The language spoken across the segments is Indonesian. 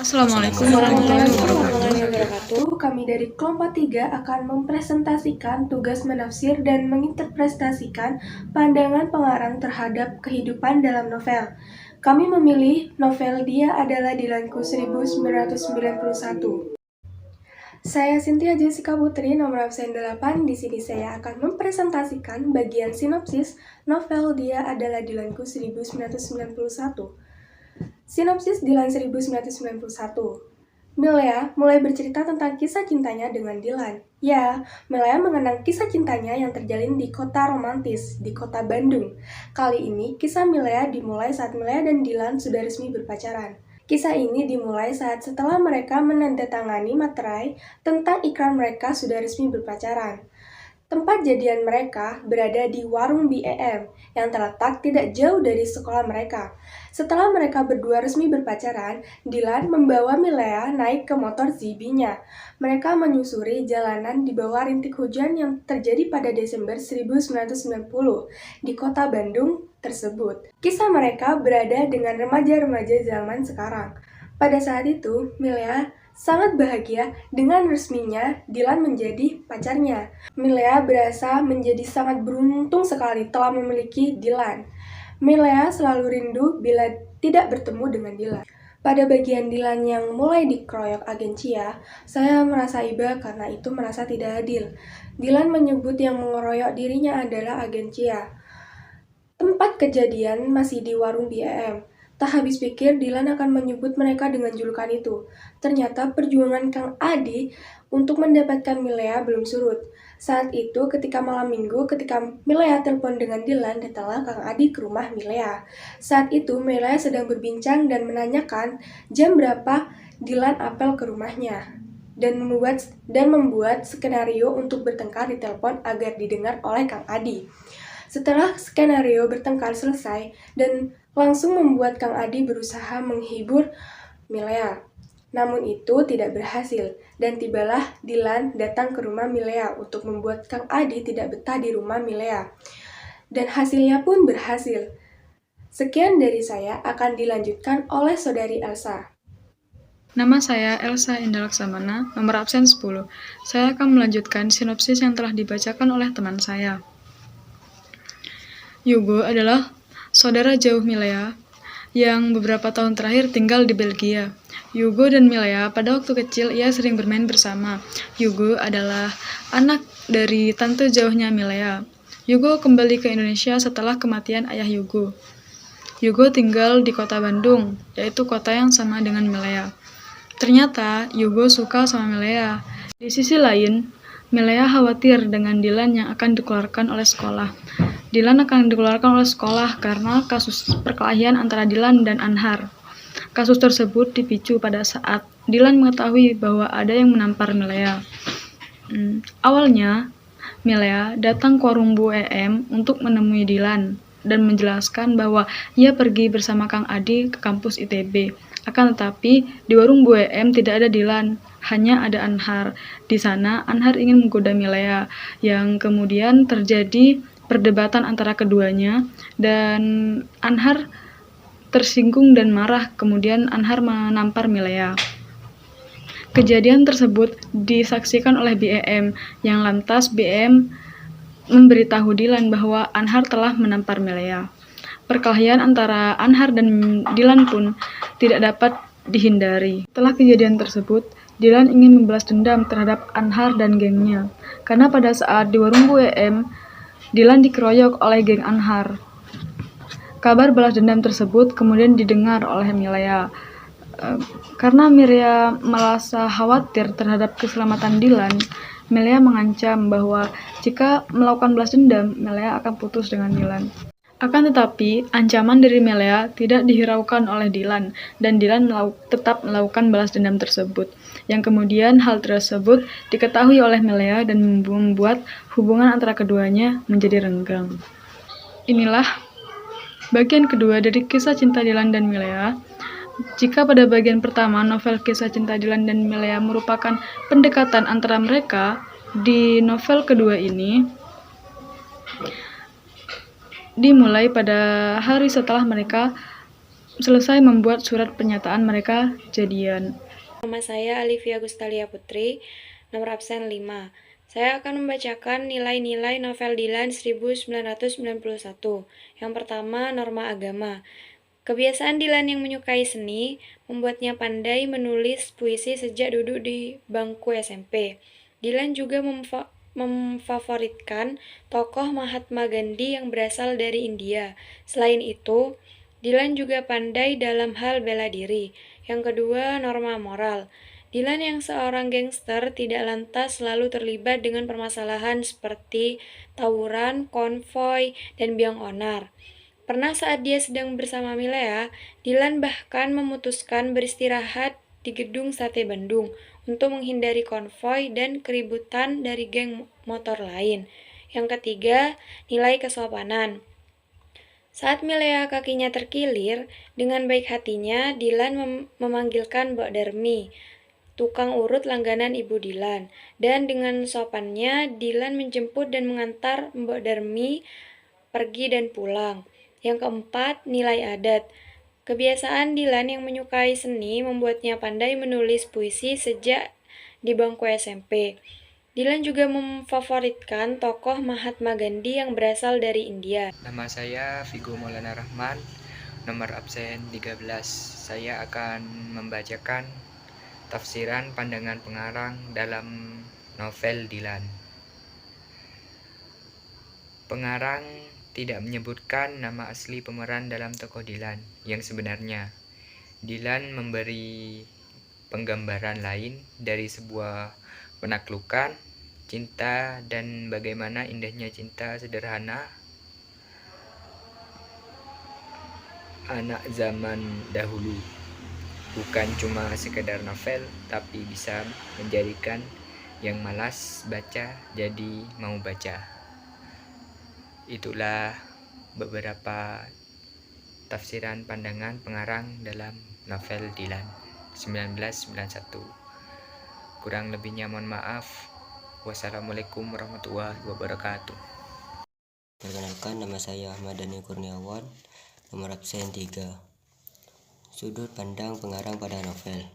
Assalamualaikum warahmatullahi Assalamualaikum wabarakatuh. warahmatullahi wabarakatuh. Kami dari kelompok 3 akan mempresentasikan tugas menafsir dan menginterpretasikan pandangan pengarang terhadap kehidupan dalam novel. Kami memilih novel Dia Adalah Dilanku 1991. Saya Cynthia Jessica Putri, nomor absen 8. Di sini saya akan mempresentasikan bagian sinopsis novel Dia Adalah Dilanku 1991. Sinopsis Dilan 1991. Milea mulai bercerita tentang kisah cintanya dengan Dilan. Ya, Milea mengenang kisah cintanya yang terjalin di kota romantis, di kota Bandung. Kali ini, kisah Milea dimulai saat Milea dan Dilan sudah resmi berpacaran. Kisah ini dimulai saat setelah mereka menandatangani materai tentang ikrar mereka sudah resmi berpacaran. Tempat jadian mereka berada di warung BEM yang terletak tidak jauh dari sekolah mereka. Setelah mereka berdua resmi berpacaran, Dilan membawa Milea naik ke motor ZB-nya. Mereka menyusuri jalanan di bawah rintik hujan yang terjadi pada Desember 1990 di kota Bandung tersebut. Kisah mereka berada dengan remaja-remaja zaman sekarang. Pada saat itu, Milea sangat bahagia dengan resminya Dilan menjadi pacarnya. Milea berasa menjadi sangat beruntung sekali telah memiliki Dilan. Milea selalu rindu bila tidak bertemu dengan Dilan. Pada bagian Dilan yang mulai dikeroyok agen Cia, saya merasa iba karena itu merasa tidak adil. Dilan menyebut yang mengeroyok dirinya adalah agen Cia. Tempat kejadian masih di warung BEM. Tak habis pikir, Dilan akan menyebut mereka dengan julukan itu. Ternyata perjuangan Kang Adi untuk mendapatkan Milea belum surut. Saat itu, ketika malam minggu, ketika Milea telepon dengan Dilan, datanglah Kang Adi ke rumah Milea. Saat itu, Milea sedang berbincang dan menanyakan jam berapa Dilan apel ke rumahnya. Dan membuat skenario untuk bertengkar di telepon agar didengar oleh Kang Adi. Setelah skenario bertengkar selesai dan langsung membuat Kang Adi berusaha menghibur Milea. Namun itu tidak berhasil dan tibalah Dilan datang ke rumah Milea untuk membuat Kang Adi tidak betah di rumah Milea. Dan hasilnya pun berhasil. Sekian dari saya akan dilanjutkan oleh saudari Elsa. Nama saya Elsa Indah Laksamana, nomor absen 10. Saya akan melanjutkan sinopsis yang telah dibacakan oleh teman saya. Yugo adalah saudara jauh Milea yang beberapa tahun terakhir tinggal di Belgia. Yugo dan Milea pada waktu kecil ia sering bermain bersama. Yugo adalah anak dari tante jauhnya Milea. Yugo kembali ke Indonesia setelah kematian ayah Yugo. Yugo tinggal di kota Bandung, yaitu kota yang sama dengan Milea. Ternyata Yugo suka sama Milea. Di sisi lain, Milea khawatir dengan Dilan yang akan dikeluarkan oleh sekolah. Dilan akan dikeluarkan oleh sekolah karena kasus perkelahian antara Dilan dan Anhar. Kasus tersebut dipicu pada saat Dilan mengetahui bahwa ada yang menampar Milea. Awalnya, Milea datang ke warung Bu EM untuk menemui Dilan dan menjelaskan bahwa ia pergi bersama Kang Adi ke kampus ITB. Akan tetapi, di warung Bu EM tidak ada Dilan, hanya ada Anhar. Di sana, Anhar ingin menggoda Milea, yang kemudian terjadi perdebatan antara keduanya, dan Anhar tersinggung dan marah, kemudian Anhar menampar Milea. Kejadian tersebut disaksikan oleh BEM, yang lantas BEM memberitahu Dilan bahwa Anhar telah menampar Milea. Perkelahian antara Anhar dan Dilan pun tidak dapat dihindari. Setelah kejadian tersebut, Dilan ingin membalas dendam terhadap Anhar dan gengnya, karena pada saat di warung BEM, Dilan dikeroyok oleh geng Anhar. Kabar balas dendam tersebut kemudian didengar oleh Milea. Karena Milea merasa khawatir terhadap keselamatan Dilan, Milea mengancam bahwa jika melakukan balas dendam, Milea akan putus dengan Dilan. Akan tetapi, ancaman dari Milea tidak dihiraukan oleh Dilan, dan Dilan tetap melakukan balas dendam tersebut. Yang kemudian hal tersebut diketahui oleh Milea dan membuat hubungan antara keduanya menjadi renggang. Inilah bagian kedua dari kisah cinta Dilan dan Milea. Jika pada bagian pertama novel kisah cinta Dilan dan Milea merupakan pendekatan antara mereka, di novel kedua ini dimulai pada hari setelah mereka selesai membuat surat pernyataan mereka jadian. Nama saya Alivia Gustalia Putri, nomor absen 5. Saya akan membacakan nilai-nilai novel Dylan 1991. Yang pertama, norma agama. Kebiasaan Dylan yang menyukai seni membuatnya pandai menulis puisi sejak duduk di bangku SMP. Dylan juga memfavoritkan tokoh Mahatma Gandhi yang berasal dari India. Selain itu, Dylan juga pandai dalam hal bela diri. Yang kedua, norma moral. Dylan yang seorang gangster tidak lantas selalu terlibat dengan permasalahan seperti tawuran, konvoi, dan biang onar. Pernah saat dia sedang bersama Milea, Dylan bahkan memutuskan beristirahat di gedung Sate Bandung untuk menghindari konvoi dan keributan dari geng motor lain. Yang ketiga, nilai kesopanan. Saat Milea kakinya terkilir, dengan baik hatinya Dylan memanggilkan Mbok Darmi, tukang urut langganan Ibu Dylan, dan dengan sopannya Dylan menjemput dan mengantar Mbok Darmi pergi dan pulang. Yang keempat, nilai adat. Kebiasaan Dylan yang menyukai seni membuatnya pandai menulis puisi sejak di bangku SMP. Dylan juga memfavoritkan tokoh Mahatma Gandhi yang berasal dari India. Nama saya Vigo Maulana Rahman, nomor absen 13. Saya akan membacakan tafsiran pandangan pengarang dalam novel Dylan. Pengarang tidak menyebutkan nama asli pemeran dalam tokoh Dylan yang sebenarnya. Dylan memberi penggambaran lain dari sebuah penaklukan, cinta, dan bagaimana indahnya cinta sederhana anak zaman dahulu. Bukan cuma sekedar novel, tapi bisa menjadikan yang malas baca jadi mau baca. Itulah beberapa tafsiran pandangan pengarang dalam novel Dylan 1991. Kurang lebihnya mohon maaf. Wassalamualaikum warahmatullahi wabarakatuh. Perkenalkan, nama saya Ahmad Dhani Kurniawan, nomor absen 3. Sudut pandang pengarang pada novel.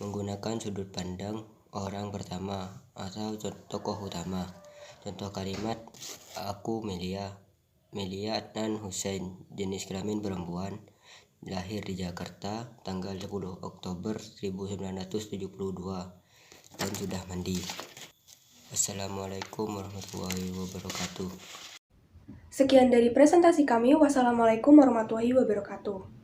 Menggunakan sudut pandang orang pertama atau tokoh utama. Contoh kalimat, aku Melia Adnan Hussein, jenis kelamin perempuan, lahir di Jakarta tanggal 10 Oktober 1972, dan sudah mandi. Assalamualaikum warahmatullahi wabarakatuh. Sekian dari presentasi kami. Wassalamualaikum warahmatullahi wabarakatuh.